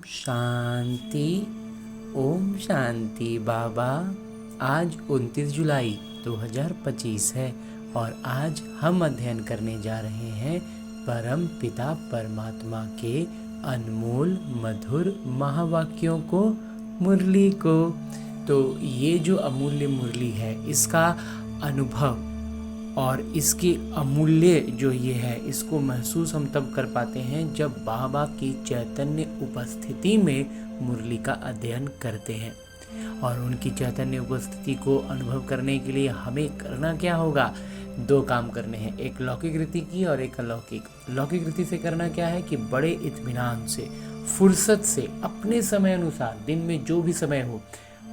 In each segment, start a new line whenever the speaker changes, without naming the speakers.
शांति। ओम शांति बाबा। आज 29 जुलाई 2025 है और आज हम अध्ययन करने जा रहे हैं परम पिता परमात्मा के अनमोल मधुर महावाक्यों को, मुरली को। तो ये जो अमूल्य मुरली है, इसका अनुभव और इसकी अमूल्य जो ये है, इसको महसूस हम तब कर पाते हैं जब बाबा की चैतन्य उपस्थिति में मुरली का अध्ययन करते हैं। और उनकी चैतन्य उपस्थिति को अनुभव करने के लिए हमें करना क्या होगा? 2 काम करने हैं, एक लौकिक रीति की और एक अलौकिक। लौकिक रीति से करना क्या है कि बड़े इत्मीनान से, फुर्सत से, अपने समय अनुसार, दिन में जो भी समय हो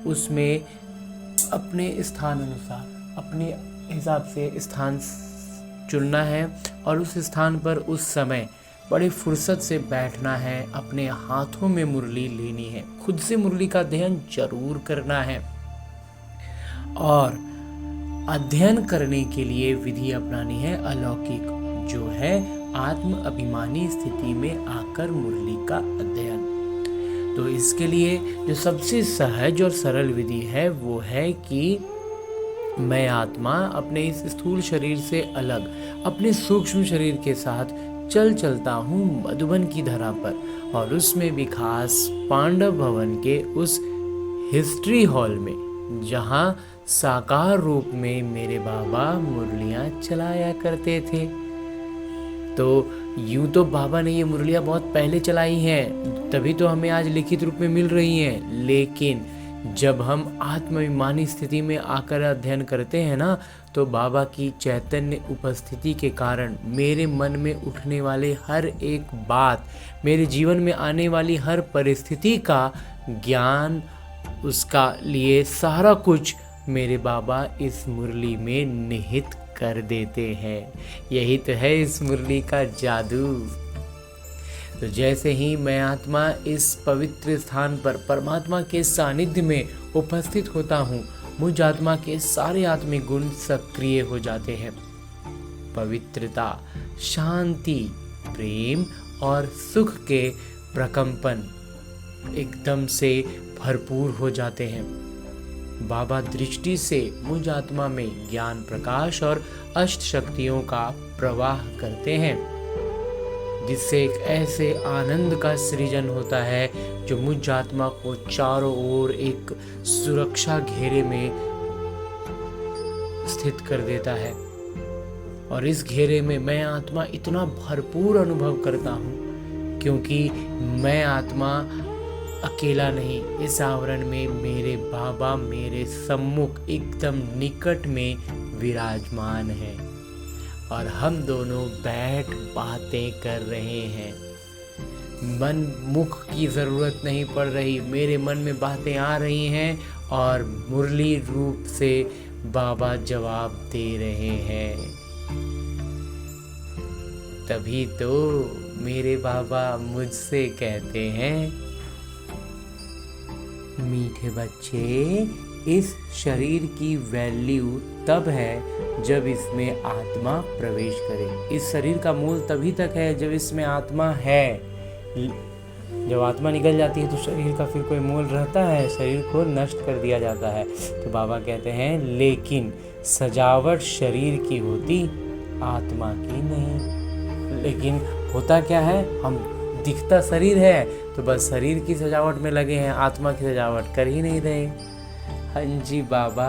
उसमें अपने स्थान अनुसार, अपने हिसाब से स्थान चुनना है और उस स्थान पर उस समय बड़े फुर्सत से बैठना है। अपने हाथों में मुरली लेनी है, खुद से मुरली का अध्ययन जरूर करना है और अध्ययन करने के लिए विधि अपनानी है अलौकिक, जो है आत्म अभिमानी स्थिति में आकर मुरली का अध्ययन। तो इसके लिए जो सबसे सहज और सरल विधि है वो है कि मैं आत्मा अपने इस स्थूल शरीर से अलग अपने सूक्ष्म शरीर के साथ चलता हूँ मधुबन की धरा पर, और उसमें भी खास पांडव भवन के उस हिस्ट्री हॉल में जहाँ साकार रूप में मेरे बाबा मुरलियाँ चलाया करते थे। तो यूं तो बाबा ने ये मुरलियाँ बहुत पहले चलाई हैं, तभी तो हमें आज लिखित रूप में मिल रही हैं। लेकिन जब हम आत्माभिमानी स्थिति में आकर अध्ययन करते हैं ना, तो बाबा की चैतन्य उपस्थिति के कारण मेरे मन में उठने वाले हर एक बात, मेरे जीवन में आने वाली हर परिस्थिति का ज्ञान, उसका लिए सारा कुछ मेरे बाबा इस मुरली में निहित कर देते हैं। यही तो है इस मुरली का जादू। तो जैसे ही मैं आत्मा इस पवित्र स्थान पर परमात्मा के सानिध्य में उपस्थित होता हूँ, मुझ आत्मा के सारे आत्मिक गुण सक्रिय हो जाते हैं। पवित्रता, शांति, प्रेम और सुख के प्रकंपन एकदम से भरपूर हो जाते हैं। बाबा दृष्टि से मुझ आत्मा में ज्ञान, प्रकाश और अष्ट शक्तियों का प्रवाह करते हैं, जिससे एक ऐसे आनंद का सृजन होता है जो मुझ आत्मा को चारों ओर एक सुरक्षा घेरे में स्थित कर देता है। और इस घेरे में मैं आत्मा इतना भरपूर अनुभव करता हूँ, क्योंकि मैं आत्मा अकेला नहीं, इस आवरण में मेरे बाबा मेरे सम्मुख एकदम निकट में विराजमान है और हम दोनों बैठ बातें कर रहे हैं। मन मुख की ज़रूरत नहीं पड़ रही, मेरे मन में बातें आ रही हैं और मुरली रूप से बाबा जवाब दे रहे हैं। तभी तो मेरे बाबा मुझसे कहते हैं, मीठे बच्चे, इस शरीर की वैल्यू तब है जब इसमें आत्मा प्रवेश करे। इस शरीर का मूल तभी तक है जब इसमें आत्मा है। जब आत्मा निकल जाती है तो शरीर का फिर कोई मूल रहता है, शरीर को नष्ट कर दिया जाता है। तो बाबा कहते हैं, लेकिन सजावट शरीर की होती, आत्मा की नहीं। लेकिन होता क्या है, हम दिखता शरीर है तो बस शरीर की सजावट में लगे हैं, आत्मा की सजावट कर ही नहीं रहे। हाँ जी बाबा।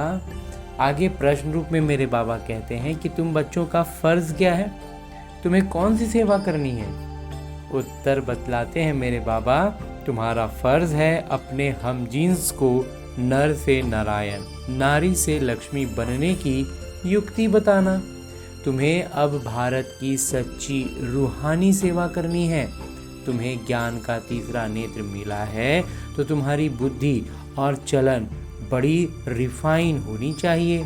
आगे प्रश्न रूप में मेरे बाबा कहते हैं कि तुम बच्चों का फर्ज क्या है, तुम्हें कौन सी सेवा करनी है? उत्तर बतलाते हैं मेरे बाबा, तुम्हारा फर्ज है अपने हमजिन्स को नर से नारायण, नारी से लक्ष्मी बनने की युक्ति बताना। तुम्हें अब भारत की सच्ची रूहानी सेवा करनी है। तुम्हें ज्ञान का तीसरा नेत्र मिला है तो तुम्हारी बुद्धि और चलन बड़ी रिफाइन होनी चाहिए।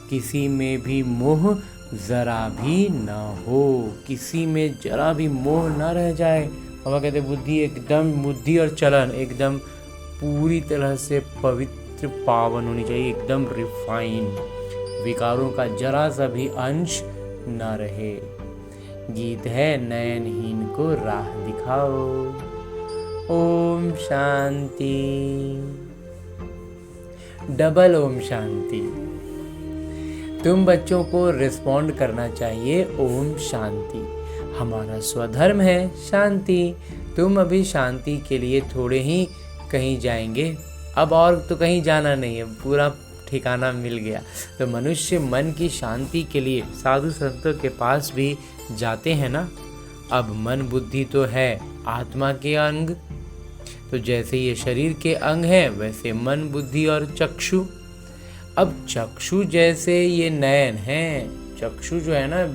किसी में भी मोह जरा भी न हो, किसी में जरा भी मोह न रह जाए। बाबा कहते बुद्धि और चलन एकदम पूरी तरह से पवित्र पावन होनी चाहिए, एकदम रिफाइन, विकारों का जरा सा भी अंश न रहे। गीत है, नयनहीन को राह दिखाओ। ओम शांति। डबल ओम शांति। तुम बच्चों को रिस्पॉन्ड करना चाहिए ओम शांति। हमारा स्वधर्म है शांति। तुम अभी शांति के लिए थोड़े ही कहीं जाएंगे, अब और तो कहीं जाना नहीं है, पूरा ठिकाना मिल गया। तो मनुष्य मन की शांति के लिए साधु संतों के पास भी जाते हैं ना। अब मन बुद्धि तो है आत्मा के अंग, तो जैसे ये शरीर के अंग हैं वैसे मन बुद्धि और चक्षु। अब चक्षु जैसे ये नयन हैं, चक्षु जो है ना,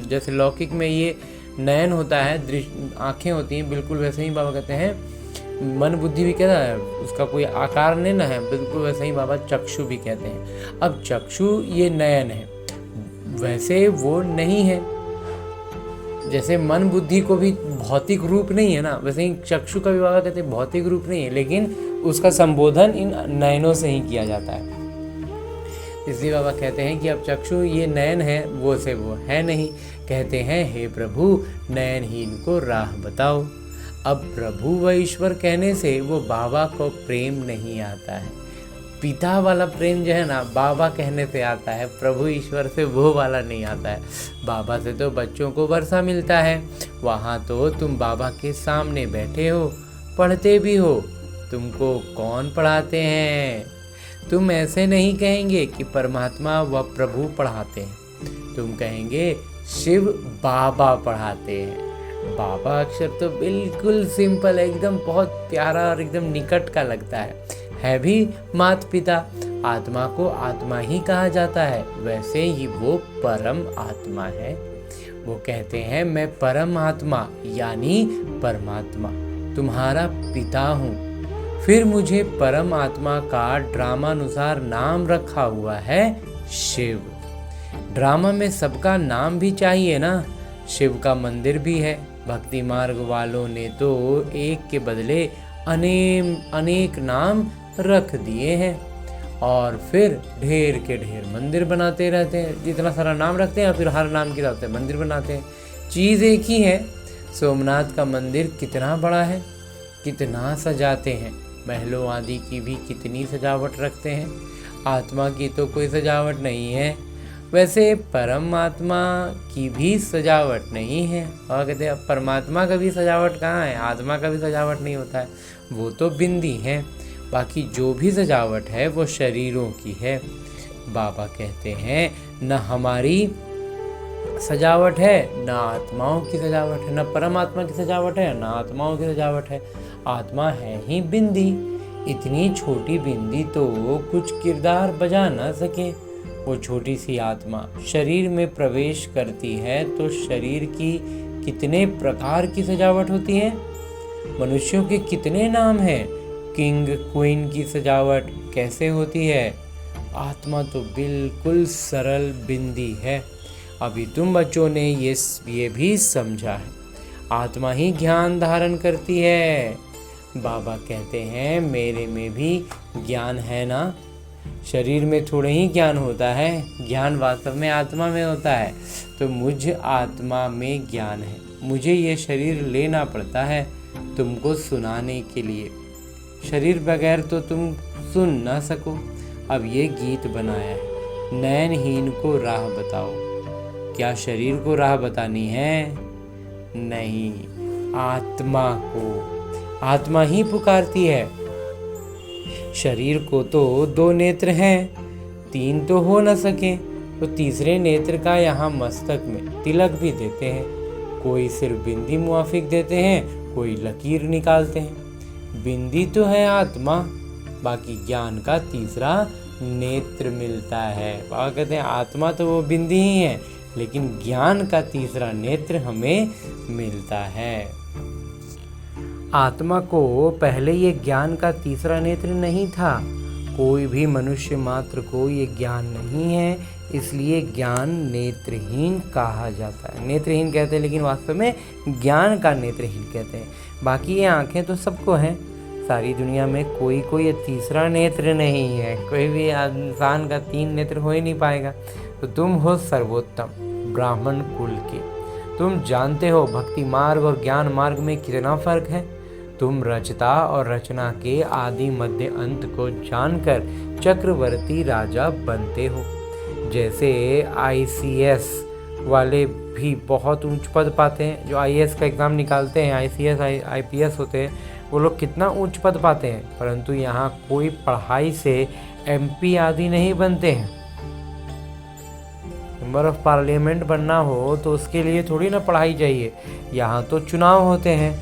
जैसे लौकिक में ये नयन होता है, दृष्टि आँखें होती हैं, बिल्कुल वैसे ही बाबा कहते हैं मन बुद्धि भी कहता है, उसका कोई आकार नहीं ना है, बिल्कुल वैसे ही बाबा चक्षु भी कहते हैं। अब चक्षु ये नयन है, वैसे वो नहीं है। जैसे मन बुद्धि को भी भौतिक रूप नहीं है ना, वैसे ही चक्षु का भी बाबा कहते हैं भौतिक रूप नहीं है, लेकिन उसका संबोधन इन नयनों से ही किया जाता है। इसलिए बाबा कहते हैं कि अब चक्षु ये नयन है, वो से वो है नहीं। कहते हैं हे प्रभु नयनहीन को राह बताओ। अब प्रभु व ईश्वर कहने से वो बाबा को प्रेम नहीं आता है। पिता वाला प्रेम जो है ना बाबा कहने से आता है, प्रभु ईश्वर से वो वाला नहीं आता है। बाबा से तो बच्चों को वर्षा मिलता है, वहाँ तो तुम बाबा के सामने बैठे हो, पढ़ते भी हो। तुमको कौन पढ़ाते हैं? तुम ऐसे नहीं कहेंगे कि परमात्मा व प्रभु पढ़ाते हैं, तुम कहेंगे शिव बाबा पढ़ाते हैं। बाबा अक्षर तो बिल्कुल सिंपल है, एकदम बहुत प्यारा और एकदम निकट का लगता है भी माता पिता। आत्मा को आत्मा ही कहा जाता है, वैसे ही वो परम आत्मा है। वो कहते हैं मैं परम आत्मा यानी परमात्मा तुम्हारा पिता हूँ। फिर मुझे परम आत्मा का ड्रामानुसार नाम रखा हुआ है शिव। ड्रामा में सबका नाम भी चाहिए ना। शिव का मंदिर भी है। भक्ति मार्ग वालों ने तो एक के बदले अनेक नाम रख दिए हैं और फिर ढेर के ढेर मंदिर बनाते रहते हैं। जितना सारा नाम रखते हैं फिर हर नाम के साथ मंदिर बनाते हैं। चीज़ एक ही है। सोमनाथ का मंदिर कितना बड़ा है, कितना सजाते हैं। महलों आदि की भी कितनी सजावट रखते हैं। आत्मा की तो कोई सजावट नहीं है। वैसे परमात्मा की भी सजावट नहीं है। और कहते हैं परमात्मा का भी सजावट कहाँ है, आत्मा का भी सजावट नहीं होता है, वो तो बिंदी है। बाकी जो भी सजावट है वो शरीरों की है। बाबा कहते हैं न हमारी सजावट है, न आत्माओं की सजावट है, न परमात्मा की सजावट है, न आत्माओं की सजावट है। आत्मा है ही बिंदी। इतनी छोटी बिंदी तो कुछ किरदार बजा न सके। वो छोटी सी आत्मा शरीर में प्रवेश करती है तो शरीर की कितने प्रकार की सजावट होती है। मनुष्यों के कितने नाम हैं। किंग क्वीन की सजावट कैसे होती है। आत्मा तो बिल्कुल सरल बिंदी है। अभी तुम बच्चों ने ये भी समझा है। आत्मा ही ज्ञान धारण करती है। बाबा कहते हैं मेरे में भी ज्ञान है ना। शरीर में थोड़े ही ज्ञान होता है, ज्ञान वास्तव में आत्मा में होता है। तो मुझ आत्मा में ज्ञान है। मुझे ये शरीर लेना पड़ता है तुमको सुनाने के लिए। शरीर बगैर तो तुम सुन ना सको। अब ये गीत बनाया है, नयनहीन को राह बताओ। क्या शरीर को राह बतानी है? नहीं, आत्मा को। आत्मा ही पुकारती है। शरीर को तो 2 नेत्र हैं, 3 तो हो न सके, तो तीसरे नेत्र का यहाँ मस्तक में तिलक भी देते हैं। कोई सिर्फ बिंदी मुआफिक देते हैं, कोई लकीर निकालते हैं। बिंदी तो है आत्मा, बाकी ज्ञान का तीसरा नेत्र मिलता है। बाबा कहते हैं आत्मा तो वो बिंदी ही है, लेकिन ज्ञान का तीसरा नेत्र हमें मिलता है। आत्मा को पहले ये ज्ञान का तीसरा नेत्र नहीं था। कोई भी मनुष्य मात्र को ये ज्ञान नहीं है, इसलिए ज्ञान नेत्रहीन कहा जाता है। नेत्रहीन कहते हैं, लेकिन वास्तव में ज्ञान का नेत्रहीन कहते हैं। बाकी ये आंखें तो सबको हैं। सारी दुनिया में कोई तीसरा नेत्र नहीं है। कोई भी इंसान का 3 नेत्र हो ही नहीं पाएगा। तो तुम हो सर्वोत्तम ब्राह्मण कुल के। तुम जानते हो भक्ति मार्ग और ज्ञान मार्ग में कितना फर्क है। तुम रचता और रचना के आदि मध्य अंत को जानकर चक्रवर्ती राजा बनते हो। जैसे ICS वाले भी बहुत ऊंच पद पाते हैं, जो IAS का एग्ज़ाम निकालते हैं, ICS IPS होते हैं, वो लोग कितना ऊंच पद पाते हैं, परंतु यहाँ कोई पढ़ाई से MP आदि नहीं बनते हैं। मेंबर ऑफ पार्लियामेंट बनना हो तो उसके लिए थोड़ी ना पढ़ाई चाहिए, यहाँ तो चुनाव होते हैं,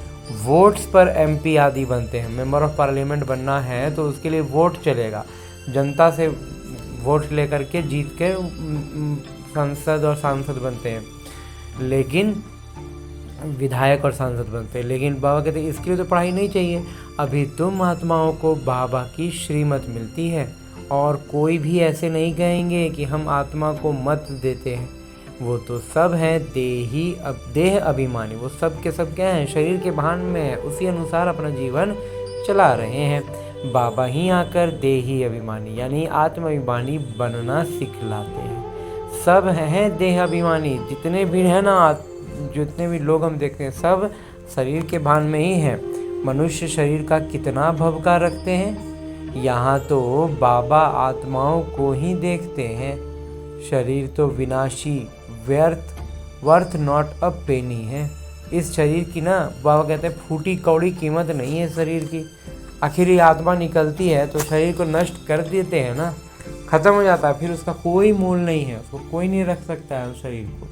वोट्स पर MP आदि बनते हैं। मेंबर ऑफ पार्लियामेंट बनना है तो उसके लिए वोट चलेगा, जनता से वोट लेकर के जीत के संसद और सांसद बनते हैं, लेकिन विधायक और सांसद बनते हैं। लेकिन बाबा कहते हैं इसके लिए तो पढ़ाई नहीं चाहिए, अभी तुम महात्माओं को बाबा की श्रीमत मिलती है और कोई भी ऐसे नहीं कहेंगे कि हम आत्मा को मत देते हैं। वो तो सब हैं देह अभिमानी, वो सब के सब क्या हैं, शरीर के भान में है, उसी अनुसार अपना जीवन चला रहे हैं। बाबा ही आकर देही अभिमानी यानी आत्म अभिमानी बनना सिखलाते हैं। सब हैं देह अभिमानी, जितने भी हैं ना, जितने भी लोग हम देखते हैं सब शरीर के भान में ही हैं। मनुष्य शरीर का कितना भवकार रखते हैं, यहाँ तो बाबा आत्माओं को ही देखते हैं। शरीर तो विनाशी, वर्थ नॉट अ पेनी है। इस शरीर की ना बाबा कहते हैं फूटी कौड़ी कीमत नहीं है शरीर की। आखिर ये आत्मा निकलती है तो शरीर को नष्ट कर देते हैं ना, खत्म हो जाता है, फिर उसका कोई मूल नहीं है, उसको कोई नहीं रख सकता है उस शरीर को।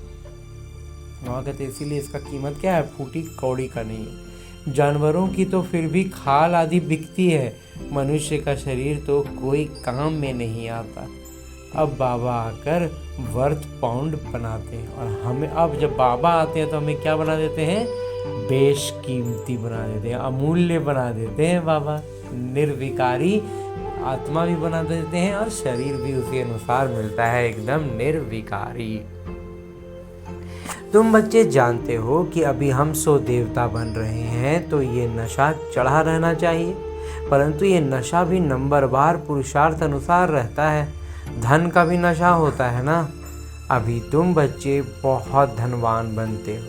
बाबा कहते हैं इसीलिए इसका कीमत क्या है, फूटी कौड़ी का नहीं है। जानवरों की तो फिर भी खाल आदि बिकती है, मनुष्य का शरीर तो कोई काम में नहीं आता। अब बाबा आकर वर्थ पाउंड बनाते हैं और हमें अब जब बाबा आते हैं तो हमें क्या बना देते हैं, बेशकीमती बना देते हैं, अमूल्य बना देते हैं। बाबा निर्विकारी आत्मा भी बना देते हैं और शरीर भी उसी अनुसार मिलता है, एकदम निर्विकारी। तुम बच्चे जानते हो कि अभी हम 100 देवता बन रहे हैं तो ये नशा चढ़ा रहना चाहिए, परंतु ये नशा भी नंबरवार पुरुषार्थ अनुसार रहता है। धन का भी नशा होता है ना। अभी तुम बच्चे बहुत धनवान बनते हो,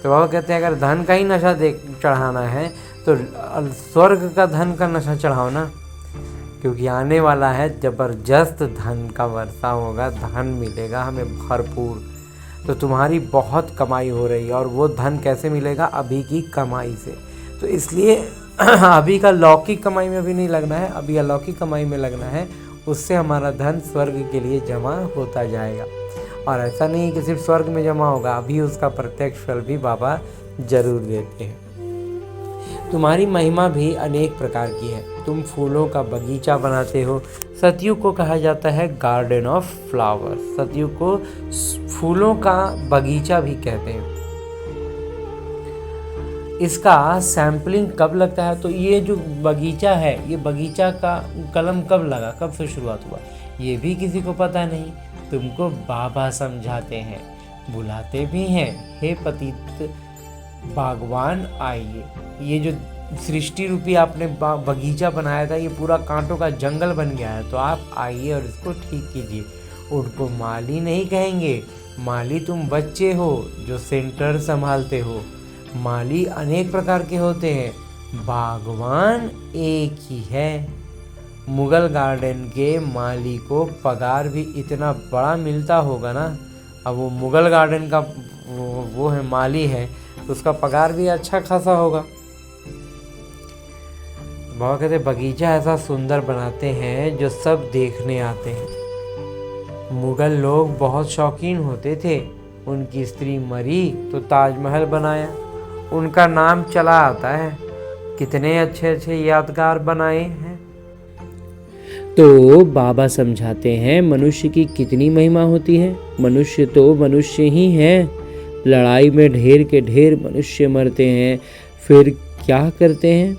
तो बाबा कहते हैं अगर धन का ही नशा चढ़ाना है तो स्वर्ग का धन का नशा चढ़ाओ ना, क्योंकि आने वाला है जबरदस्त धन का वर्षा होगा, धन मिलेगा हमें भरपूर। तो तुम्हारी बहुत कमाई हो रही है और वो धन कैसे मिलेगा, अभी की कमाई से। तो इसलिए अभी का लौकिक कमाई में अभी नहीं लगना है, अभी अलौकिक कमाई में लगना है, उससे हमारा धन स्वर्ग के लिए जमा होता जाएगा। और ऐसा नहीं कि सिर्फ स्वर्ग में जमा होगा, अभी उसका प्रत्यक्ष फल भी बाबा जरूर देते हैं। तुम्हारी महिमा भी अनेक प्रकार की है। तुम फूलों का बगीचा बनाते हो। सतयुग को कहा जाता है गार्डन ऑफ फ्लावर्स, सतयुग को फूलों का बगीचा भी कहते हैं। इसका सैम्पलिंग कब लगता है, तो ये जो बगीचा है, ये बगीचा का कलम कब लगा, कब से शुरुआत हुआ, ये भी किसी को पता नहीं। तुमको बाबा समझाते हैं, बुलाते भी हैं, हे पतित बागवान आइए। ये जो सृष्टि रूपी आपने बगीचा बनाया था, ये पूरा कांटों का जंगल बन गया है, तो आप आइए और इसको ठीक कीजिए। उनको माली नहीं कहेंगे, माली तुम बच्चे हो जो सेंटर संभालते हो। माली अनेक प्रकार के होते हैं, बागवान एक ही है। मुगल गार्डन के माली को पगार भी इतना बड़ा मिलता होगा ना, अब वो मुगल गार्डन का वो है माली है, तो उसका पगार भी अच्छा खासा होगा। बाबा कहते बगीचा ऐसा सुंदर बनाते हैं जो सब देखने आते हैं। मुगल लोग बहुत शौकीन होते थे, उनकी स्त्री मरी तो ताजमहल बनाया, उनका नाम चला आता है, कितने अच्छे अच्छे यादगार बनाए हैं। तो बाबा समझाते हैं मनुष्य की कितनी महिमा होती है। मनुष्य तो मनुष्य ही है, लड़ाई में ढेर के ढेर मनुष्य मरते हैं, फिर क्या करते हैं,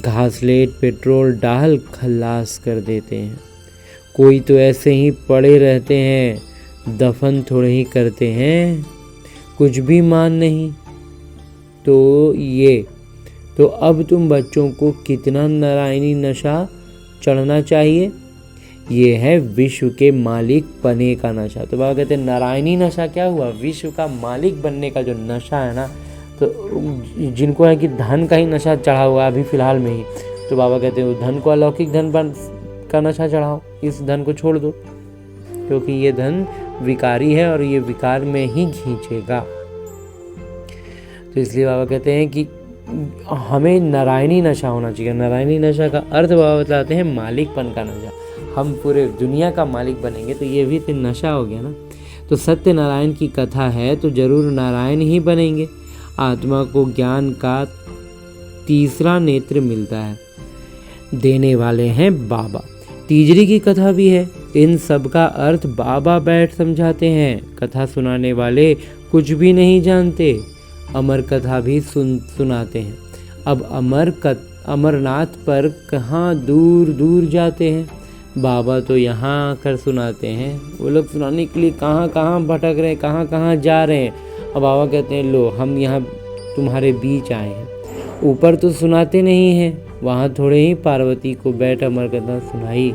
घासलेट पेट्रोल डाल खल्लास कर देते हैं। कोई तो ऐसे ही पड़े रहते हैं, दफन थोड़े ही करते हैं, कुछ भी मान नहीं। तो अब तुम बच्चों को कितना नारायणी नशा चढ़ना चाहिए, ये है विश्व के मालिक बने का नशा। तो बाबा कहते हैं नारायणी नशा क्या हुआ, विश्व का मालिक बनने का जो नशा है ना, तो जिनको है कि धन का ही नशा चढ़ा हुआ है अभी फ़िलहाल में ही, तो बाबा कहते हैं धन को अलौकिक धन का नशा चढ़ाओ, इस धन को छोड़ दो, क्योंकि ये धन विकारी है और ये विकार में ही खींचेगा। तो इसलिए बाबा कहते हैं कि हमें नारायणी नशा होना चाहिए। नारायणी नशा का अर्थ बाबा बताते हैं मालिकपन का नशा। हम पूरे दुनिया का मालिक बनेंगे तो ये भी तो नशा हो गया ना। तो सत्य नारायण की कथा है तो जरूर नारायण ही बनेंगे। आत्मा को ज्ञान का तीसरा नेत्र मिलता है, देने वाले हैं बाबा। तीजरी की कथा भी है। इन सब का अर्थ बाबा बैठ समझाते हैं। कथा सुनाने वाले कुछ भी नहीं जानते, अमर कथा भी सुनाते हैं। अब अमरनाथ पर कहाँ दूर दूर जाते हैं, बाबा तो यहाँ आकर सुनाते हैं। वो लोग सुनाने के लिए कहाँ कहाँ भटक रहे हैं, कहाँ कहाँ जा रहे हैं। अब बाबा कहते हैं लो हम यहाँ तुम्हारे बीच आए हैं। ऊपर तो सुनाते नहीं हैं, वहाँ थोड़े ही पार्वती को बैठ अमर कथा सुनाई।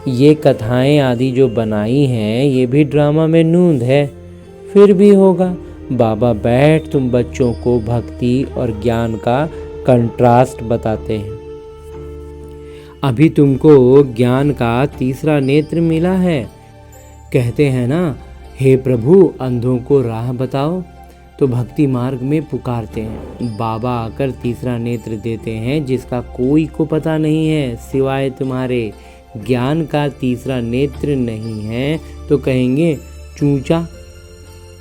ये कथाएं आदि जो बनाई हैं ये भी ड्रामा में नूंद है, फिर भी होगा। बाबा बैठ तुम बच्चों को भक्ति और ज्ञान का कंट्रास्ट बताते हैं। अभी तुमको ज्ञान का तीसरा नेत्र मिला है। कहते हैं ना, हे प्रभु अंधों को राह बताओ, तो भक्ति मार्ग में पुकारते हैं। बाबा आकर तीसरा नेत्र देते हैं जिसका कोई को पता नहीं है सिवाय तुम्हारे। ज्ञान का तीसरा नेत्र नहीं है तो कहेंगे चूचा,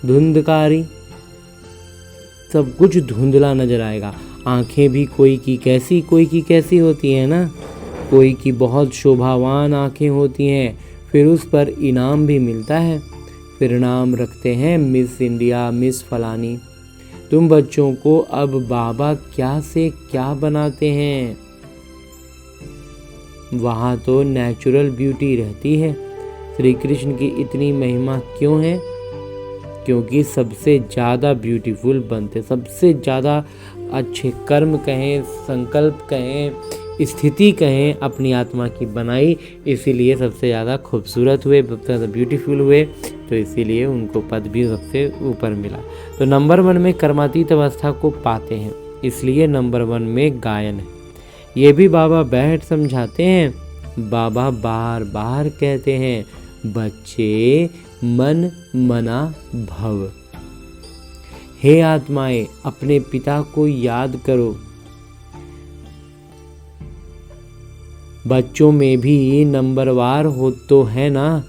धुंधकारी, सब कुछ धुंधला नजर आएगा। आंखें भी कोई की कैसी होती है ना। कोई की बहुत शोभावान आंखें होती हैं, फिर उस पर इनाम भी मिलता है। फिर नाम रखते हैं मिस इंडिया, मिस फलानी। तुम बच्चों को अब बाबा क्या से क्या बनाते हैं। वहाँ तो नेचुरल ब्यूटी रहती है। श्री कृष्ण की इतनी महिमा क्यों है? क्योंकि सबसे ज़्यादा ब्यूटीफुल बनते, सबसे ज़्यादा अच्छे कर्म कहें, संकल्प कहें, स्थिति कहें अपनी आत्मा की बनाई, इसीलिए सबसे ज़्यादा खूबसूरत हुए, सबसे ज़्यादा ब्यूटीफुल हुए, तो इसीलिए उनको पद भी सबसे ऊपर मिला। तो नंबर 1 में कर्मातीत अवस्था को पाते हैं, इसलिए नंबर 1 में गायन है। ये भी बाबा बैठ समझाते हैं। बाबा बार बार कहते हैं बच्चे मन मना भव। हे आत्माएं अपने पिता को याद करो। बच्चों में भी नंबरवार हो तो है ना।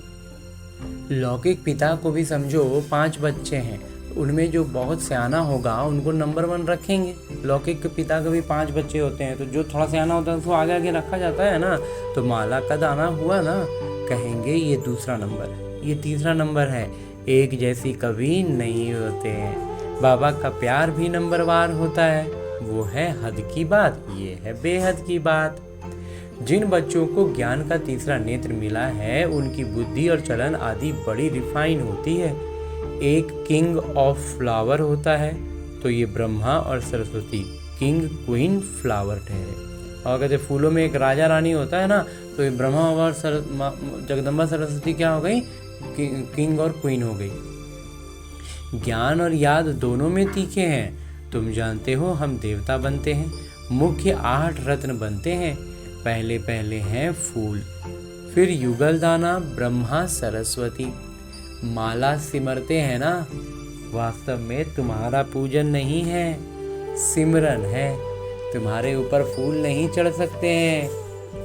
लौकिक पिता को भी समझो 5 बच्चे हैं, उनमें जो बहुत सियाना होगा उनको नंबर 1 रखेंगे। लौकिक पिता के भी 5 बच्चे होते हैं, तो जो थोड़ा सियाना होता है उसको आगे आगे रखा जाता है ना। तो माला का दाना हुआ ना, कहेंगे ये दूसरा नंबर है, ये तीसरा नंबर है। एक जैसी कभी नहीं होते हैं। बाबा का प्यार भी नंबरवार होता है, वो है हद की बात, ये है बेहद की बात। जिन बच्चों को ज्ञान का तीसरा नेत्र मिला है उनकी बुद्धि और चलन आदि बड़ी रिफाइन होती है। एक किंग ऑफ फ्लावर होता है, तो ये ब्रह्मा और सरस्वती किंग क्वीन फ्लावर ठहरे। और कहते फूलों में एक राजा रानी होता है ना, तो ये ब्रह्मा और जगदम्बा सरस्वती क्या हो गई, किंग और क्वीन हो गई। ज्ञान और याद दोनों में तीखे हैं। तुम जानते हो हम देवता बनते हैं, मुख्य 8 रत्न बनते हैं। पहले पहले हैं फूल, फिर युगल दाना, ब्रह्मा सरस्वती। माला सिमरते हैं ना, वास्तव में तुम्हारा पूजन नहीं है, सिमरन है। तुम्हारे ऊपर फूल नहीं चढ़ सकते हैं।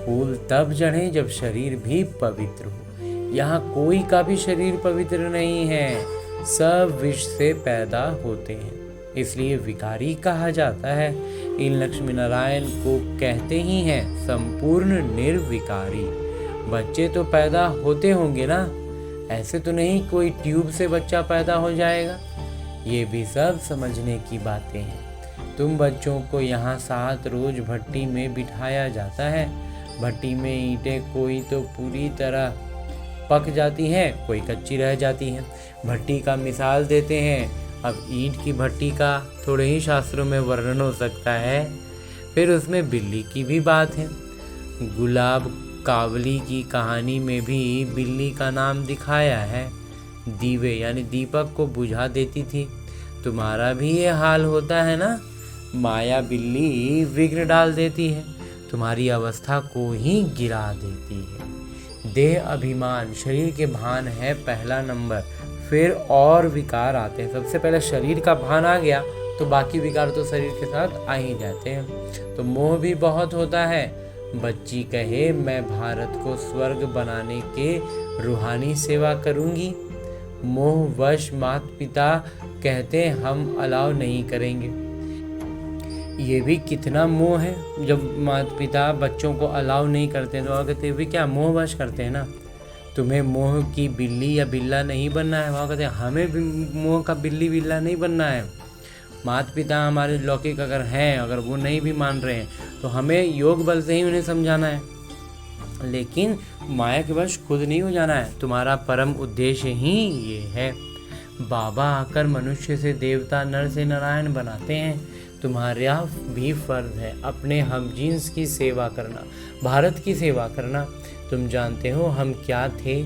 फूल तब चढ़े जब शरीर भी पवित्र हो। यहाँ कोई का भी शरीर पवित्र नहीं है, सब विष से पैदा होते हैं, इसलिए विकारी कहा जाता है। इन लक्ष्मी नारायण को कहते ही हैं संपूर्ण निर्विकारी। बच्चे तो पैदा होते होंगे ना, ऐसे तो नहीं कोई ट्यूब से बच्चा पैदा हो जाएगा। ये भी सब समझने की बातें हैं। तुम बच्चों को यहाँ 7 रोज भट्टी में बिठाया जाता है। भट्टी में ईंटें कोई तो पूरी तरह पक जाती हैं, कोई कच्ची रह जाती हैं। भट्टी का मिसाल देते हैं। अब ईंट की भट्टी का थोड़े ही शास्त्रों में वर्णन हो सकता है। फिर उसमें बिल्ली की भी बात है। गुलाब कावली की कहानी में भी बिल्ली का नाम दिखाया है। दीवे यानी दीपक को बुझा देती थी, तुम्हारा भी ये हाल होता है ना। माया बिल्ली विघ्न डाल देती है, तुम्हारी अवस्था को ही गिरा देती है। देह अभिमान, शरीर के भान है पहला नंबर, फिर और विकार आते हैं। सबसे पहले शरीर का भान आ गया तो बाकी विकार तो शरीर के साथ आ ही जाते हैं। तो मोह भी बहुत होता है। बच्ची कहे मैं भारत को स्वर्ग बनाने के रूहानी सेवा करूंगी। मोहवश माता पिता कहते हम अलाउ नहीं करेंगे। ये भी कितना मोह है। जब माता पिता बच्चों को अलाउ नहीं करते तो कहते भी क्या मोहवश करते हैं ना। तुम्हें मोह की बिल्ली या बिल्ला नहीं बनना है, वहाँ कहते हैं हमें भी मोह का बिल्ली बिल्ला नहीं बनना है। माता पिता हमारे लौकिक अगर हैं, अगर वो नहीं भी मान रहे हैं तो हमें योग बल से ही उन्हें समझाना है, लेकिन माया के वश खुद नहीं हो जाना है। तुम्हारा परम उद्देश्य ही ये है। बाबा आकर मनुष्य से देवता, नर से नारायण बनाते हैं। तुम्हारा भी फर्ज है अपने हम जीन्स की सेवा करना, भारत की सेवा करना। तुम जानते हो हम क्या थे,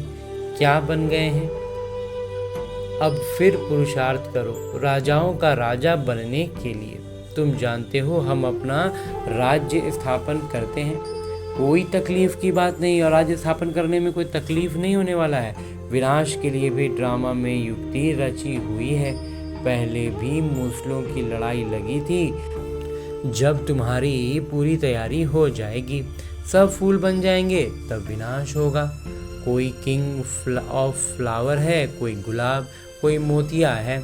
क्या बन गए हैं। अब फिर पुरुषार्थ करो राजाओं का राजा बनने के लिए। तुम जानते हो हम अपना राज्य स्थापन करते हैं, कोई तकलीफ की बात नहीं, और राज्य स्थापन करने में कोई तकलीफ नहीं होने वाला है। विनाश के लिए भी ड्रामा में युक्ति रची हुई है। पहले भी मूसलों की लड़ाई लगी थी। जब तुम्हारी पूरी तैयारी हो जाएगी, सब फूल बन जाएंगे, तब विनाश होगा। कोई किंग ऑफ फ्लावर है, कोई गुलाब, कोई मोतिया है।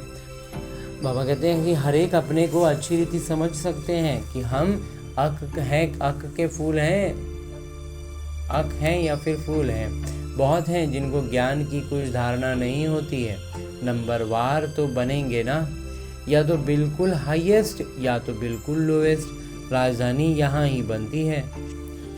बाबा कहते हैं कि हर एक अपने को अच्छी रीति समझ सकते हैं कि हम अक हैं, अक के फूल हैं, अक हैं या फिर फूल हैं। बहुत हैं जिनको ज्ञान की कुछ धारणा नहीं होती है। नंबरवार तो बनेंगे ना, या तो बिल्कुल हाईएस्ट या तो बिल्कुल लोएस्ट। राजधानी यहाँ ही बनती है।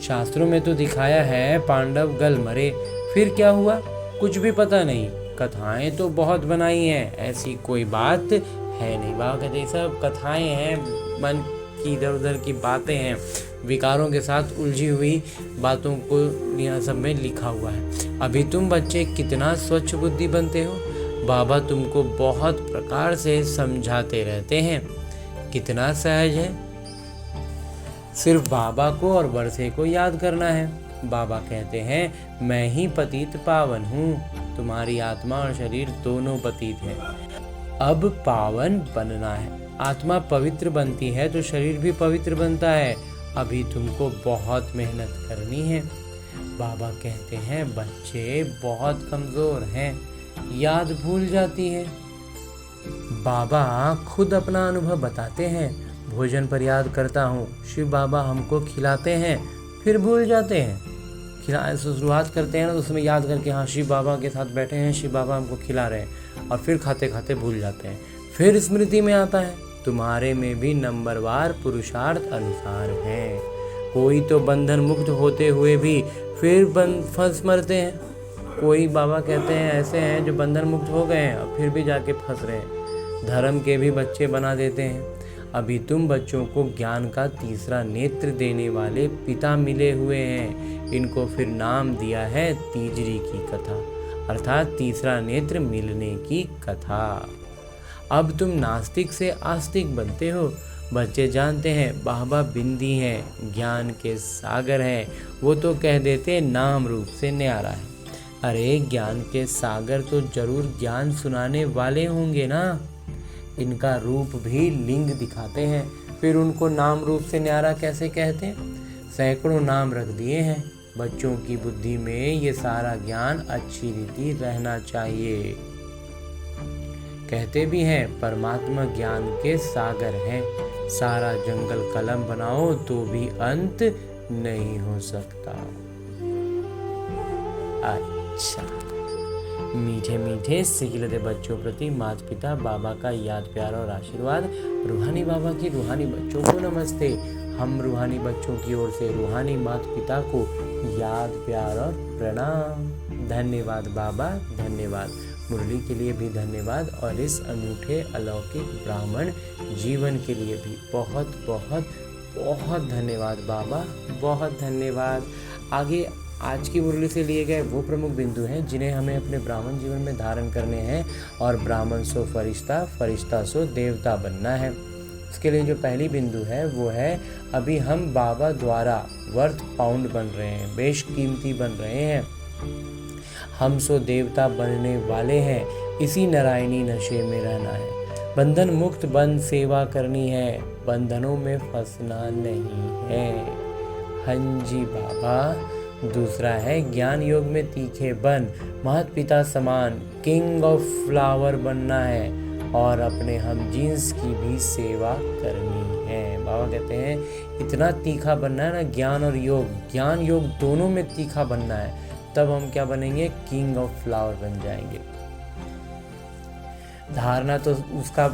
शास्त्रों में तो दिखाया है पांडव गल मरे, फिर क्या हुआ कुछ भी पता नहीं। कथाएं तो बहुत बनाई हैं, ऐसी कोई बात है नहीं। बाबा कहते सब कथाएं हैं, मन की इधर उधर की बातें हैं, विकारों के साथ उलझी हुई बातों को यहाँ सब में लिखा हुआ है। अभी तुम बच्चे कितना स्वच्छ बुद्धि बनते हो। बाबा तुमको बहुत प्रकार से समझाते रहते हैं, कितना सहज है। सिर्फ बाबा को और वर्षे को याद करना है। बाबा कहते हैं मैं ही पतित पावन हूँ, तुम्हारी आत्मा और शरीर दोनों पतित है। अब पावन बनना है। आत्मा पवित्र बनती है तो शरीर भी पवित्र बनता है। अभी तुमको बहुत मेहनत करनी है। बाबा कहते हैं बच्चे बहुत कमजोर हैं, याद भूल जाती है। बाबा खुद अपना अनुभव बताते हैं। भोजन पर याद करता हूँ, शिव बाबा हमको खिलाते हैं, फिर भूल जाते हैं। शुरुआत करते हैं ना तो उसमें याद करके हाँ शिव बाबा के साथ बैठे हैं, शिव बाबा हमको खिला रहे हैं, और फिर खाते खाते भूल जाते हैं। फिर स्मृति में आता है। तुम्हारे में भी नंबरवार पुरुषार्थ अनुसार है। कोई तो बंधन मुक्त होते हुए भी फिर फंस मरते हैं। कोई बाबा कहते हैं ऐसे हैं जो बंधन मुक्त हो गए हैं और फिर भी जाके फंस रहे हैं। धर्म के भी बच्चे बना देते हैं। अभी तुम बच्चों को ज्ञान का तीसरा नेत्र देने वाले पिता मिले हुए हैं। इनको फिर नाम दिया है तीजरी की कथा, अर्थात तीसरा नेत्र मिलने की कथा। अब तुम नास्तिक से आस्तिक बनते हो। बच्चे जानते हैं बाबा बिंदी हैं, ज्ञान के सागर हैं। वो तो कह देते नाम रूप से न्यारा है। अरे ज्ञान के सागर तो जरूर ज्ञान सुनाने वाले होंगे ना। इनका रूप भी लिंग दिखाते हैं, फिर उनको नाम रूप से न्यारा कैसे कहते हैं। सैकड़ों नाम रख दिए हैं। बच्चों की बुद्धि में ये सारा ज्ञान अच्छी रीति रहना चाहिए। कहते भी हैं परमात्मा ज्ञान के सागर हैं। सारा जंगल कलम बनाओ तो भी अंत नहीं हो सकता। अच्छा, मीठे मीठे सिखिलते बच्चों प्रति माता पिता बाबा का याद प्यार और आशीर्वाद। रूहानी बाबा की रूहानी बच्चों को नमस्ते। हम रूहानी बच्चों की ओर से रूहानी माता पिता को याद प्यार और प्रणाम। धन्यवाद बाबा, धन्यवाद। मुरली के लिए भी धन्यवाद, और इस अनूठे अलौकिक ब्राह्मण जीवन के लिए भी बहुत बहुत बहुत धन्यवाद बाबा, बहुत धन्यवाद। आगे आज की मुरली से लिए गए वो प्रमुख बिंदु हैं जिन्हें हमें अपने ब्राह्मण जीवन में धारण करने हैं। और ब्राह्मण सो फरिश्ता, फरिश्ता सो देवता बनना है। उसके लिए जो पहली बिंदु है वो है, अभी हम बाबा द्वारा वर्थ पाउंड बन रहे हैं, बेशकीमती बन रहे हैं। हम सो देवता बनने वाले हैं, इसी नारायणी नशे में रहना है। बंधन मुक्त बन सेवा करनी है, बंधनों में फंसना नहीं है। हाँ जी बाबा। दूसरा है, ज्ञान योग में तीखे बन, माता पिता समान किंग ऑफ फ्लावर बनना है और अपने हम जीन्स की भी सेवा करनी है। बाबा कहते हैं इतना तीखा बनना है ना, ज्ञान और योग, ज्ञान योग दोनों में तीखा बनना है, तब हम क्या बनेंगे, किंग ऑफ फ्लावर बन जाएंगे। धारणा तो उसका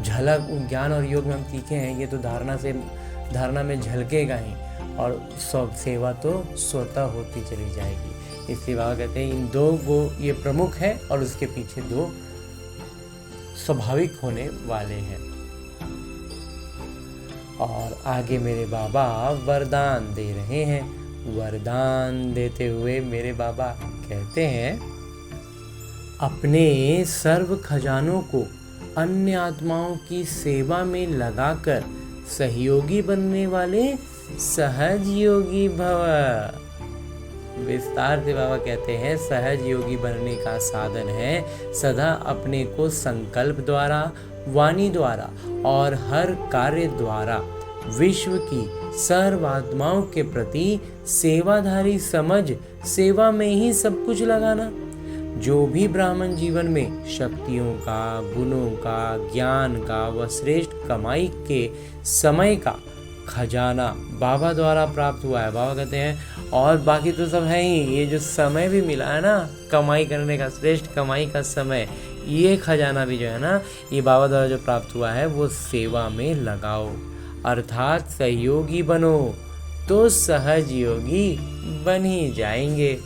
झलक, ज्ञान और योग में हम तीखे हैं, ये तो धारणा में झलकेगा ही, और सब सेवा तो स्वतः होती चली जाएगी। इसलिए बाबा कहते हैं इन दो वो ये प्रमुख है और उसके पीछे दो स्वाभाविक होने वाले हैं। और आगे मेरे बाबा वरदान दे रहे हैं। वरदान देते हुए मेरे बाबा कहते हैं, अपने सर्व खजानों को अन्य आत्माओं की सेवा में लगाकर सहयोगी बनने वाले सहज योगी भव। विस्तार से बाबा कहते हैं सहज योगी बनने का साधन है सदा अपने को संकल्प द्वारा, वाणी द्वारा और हर कार्य द्वारा विश्व की सर्व आत्माओं के प्रति सेवाधारी समझ सेवा में ही सब कुछ लगाना। जो भी ब्राह्मण जीवन में शक्तियों का, गुणों का, ज्ञान का व श्रेष्ठ कमाई के समय का खजाना बाबा द्वारा प्राप्त हुआ है। बाबा कहते हैं और बाकी तो सब है ही, ये जो समय भी मिला है ना कमाई करने का, श्रेष्ठ कमाई का समय, ये खजाना भी जो है ना, ये बाबा द्वारा जो प्राप्त हुआ है वो सेवा में लगाओ, अर्थात सहयोगी बनो तो सहज योगी बन ही जाएंगे।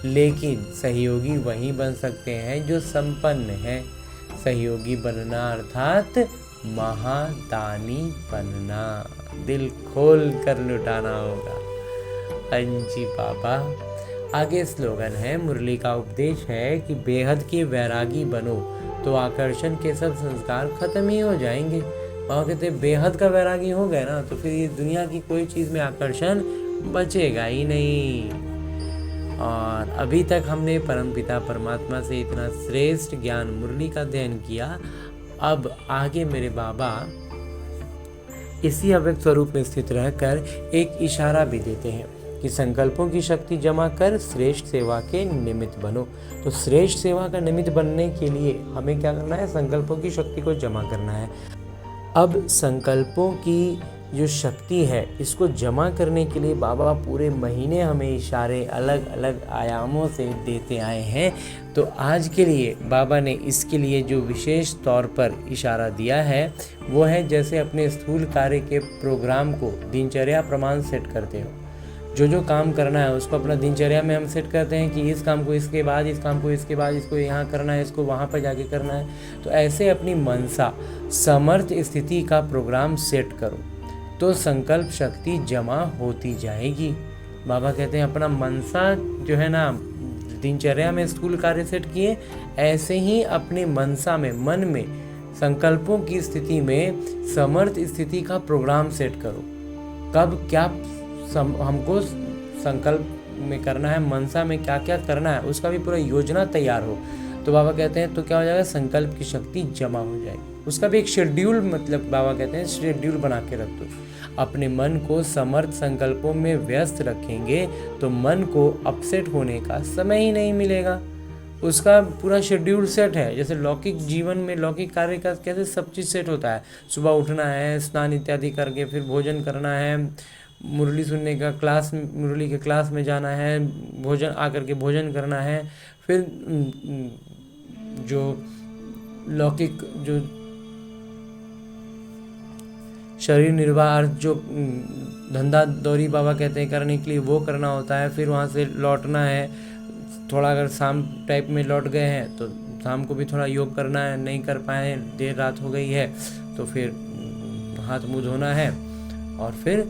लेकिन सहयोगी वही बन सकते हैं जो संपन्न है। सहयोगी बनना अर्थात महादानी बनना, दिल खोल कर लुटाना होगा। अंजी बाबा। आगे स्लोगन है, मुरली का उपदेश है कि बेहद के वैरागी बनो तो आकर्षण के सब संस्कार खत्म ही हो जाएंगे। बाबा कहते बेहद का वैरागी हो गए ना तो फिर ये दुनिया की कोई चीज़ में आकर्षण बचेगा ही नहीं। और अभी तक हमने परमपिता परमात्मा से इतना श्रेष्ठ ज्ञान मुरली का अध्ययन किया। अब आगे मेरे बाबा इसी अव्यक्त स्वरूप में स्थित रहकर एक इशारा भी देते हैं कि संकल्पों की शक्ति जमा कर श्रेष्ठ सेवा के निमित्त बनो। तो श्रेष्ठ सेवा का निमित्त बनने के लिए हमें क्या करना है, संकल्पों की शक्ति को जमा करना है। अब संकल्पों की जो शक्ति है इसको जमा करने के लिए बाबा पूरे महीने हमें इशारे अलग अलग आयामों से देते आए हैं। तो आज के लिए बाबा ने इसके लिए जो विशेष तौर पर इशारा दिया है वो है, जैसे अपने स्थूल कार्य के प्रोग्राम को दिनचर्या प्रमाण सेट करते हो, जो काम करना है उसको अपना दिनचर्या में हम सेट करते हैं कि इस काम को इसके बाद, इस काम को इसके बाद, इसको यहाँ करना है, इसको वहाँ पर जाके करना है। तो ऐसे अपनी मनसा समर्थ स्थिति का प्रोग्राम सेट करो तो संकल्प शक्ति जमा होती जाएगी। बाबा कहते हैं अपना मनसा जो है ना, दिनचर्या में स्थूल कार्य सेट किए, ऐसे ही अपने मनसा में, मन में संकल्पों की स्थिति में समर्थ स्थिति का प्रोग्राम सेट करो। कब क्या हमको संकल्प में करना है, मनसा में क्या क्या करना है, उसका भी पूरा योजना तैयार हो। तो बाबा कहते हैं तो क्या हो जाएगा, संकल्प की शक्ति जमा हो जाएगी। उसका भी एक शेड्यूल, मतलब बाबा कहते हैं शेड्यूल बना के रख दो। अपने मन को समर्थ संकल्पों में व्यस्त रखेंगे तो मन को अपसेट होने का समय ही नहीं मिलेगा। उसका पूरा शेड्यूल सेट है। जैसे लौकिक जीवन में, लौकिक कार्य का कैसे सब चीज़ सेट होता है, सुबह उठना है, स्नान इत्यादि करके फिर भोजन करना है, मुरली सुनने का क्लास, मुरली के क्लास में जाना है, भोजन आकर के भोजन करना है, फिर जो लौकिक जो शरीर निर्वाह जो धंधा दौरी बाबा कहते हैं करने के लिए वो करना होता है। फिर वहाँ से लौटना है, थोड़ा अगर शाम टाइप में लौट गए हैं तो शाम को भी थोड़ा योग करना है, नहीं कर पाए, देर रात हो गई है तो फिर हाथ मुँह धोना है और फिर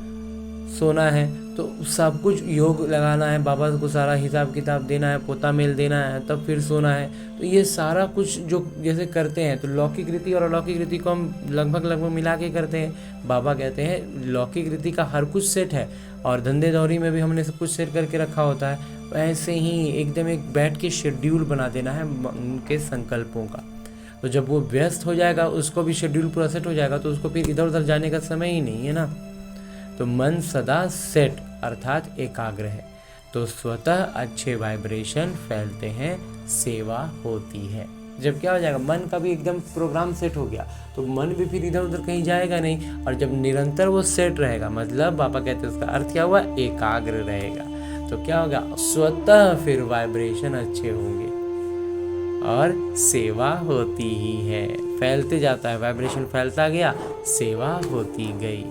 सोना है। तो सब कुछ योग लगाना है, बाबा को सारा हिसाब किताब देना है, पोता मेल देना है, तब फिर सोना है। तो ये सारा कुछ जो जैसे करते हैं, तो लौकिक रीति और अलौकिक रीति को हम लगभग मिला के करते हैं। बाबा कहते हैं लौकिक रीति का हर कुछ सेट है और धंधे दौरी में भी हमने सब कुछ सेट करके रखा होता है। ऐसे ही एकदम एक बैठ के शेड्यूल बना देना है उनके संकल्पों का। तो जब वो व्यस्त हो जाएगा, उसको भी शेड्यूल पूरा सेट हो जाएगा, तो उसको फिर इधर उधर जाने का समय ही नहीं है ना। तो मन सदा सेट अर्थात एकाग्र है, तो स्वतः अच्छे वाइब्रेशन फैलते हैं, सेवा होती है। जब क्या हो जाएगा, मन का भी एकदम प्रोग्राम सेट हो गया, तो मन भी फिर इधर उधर कहीं जाएगा नहीं। और जब निरंतर वो सेट रहेगा, मतलब पापा कहते हैं उसका अर्थ क्या हुआ, एकाग्र रहेगा, तो क्या होगा, स्वतः फिर वाइब्रेशन अच्छे होंगे और सेवा होती ही है। फैलते जाता है, वाइब्रेशन फैलता गया, सेवा होती गई।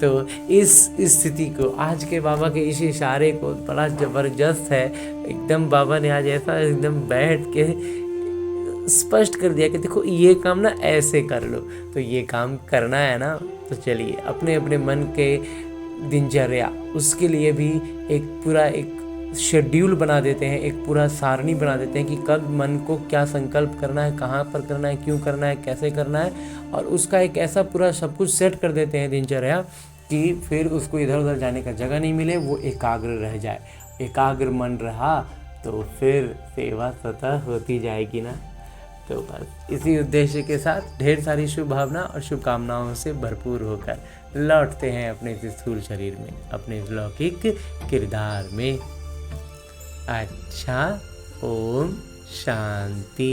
तो इस स्थिति को, आज के बाबा के इस इशारे को बड़ा ज़बरदस्त है। एकदम बाबा ने आज ऐसा एकदम बैठ के स्पष्ट कर दिया कि देखो ये काम ना ऐसे कर लो। तो ये काम करना है ना, तो चलिए अपने अपने मन के दिनचर्या, उसके लिए भी एक पूरा एक शेड्यूल बना देते हैं, एक पूरा सारणी बना देते हैं कि कब मन को क्या संकल्प करना है, कहाँ पर करना है, क्यों करना है, कैसे करना है, और उसका एक ऐसा पूरा सब कुछ सेट कर देते हैं दिनचर्या कि फिर उसको इधर उधर जाने का जगह नहीं मिले, वो एकाग्र रह जाए। एकाग्र मन रहा तो फिर सेवा स्वतः होती जाएगी ना। तो बस इसी उद्देश्य के साथ ढेर सारी शुभ भावना और शुभकामनाओं से भरपूर होकर लौटते हैं अपने स्थूल शरीर में, अपने लौकिक किरदार में। अच्छा, ओम शांति।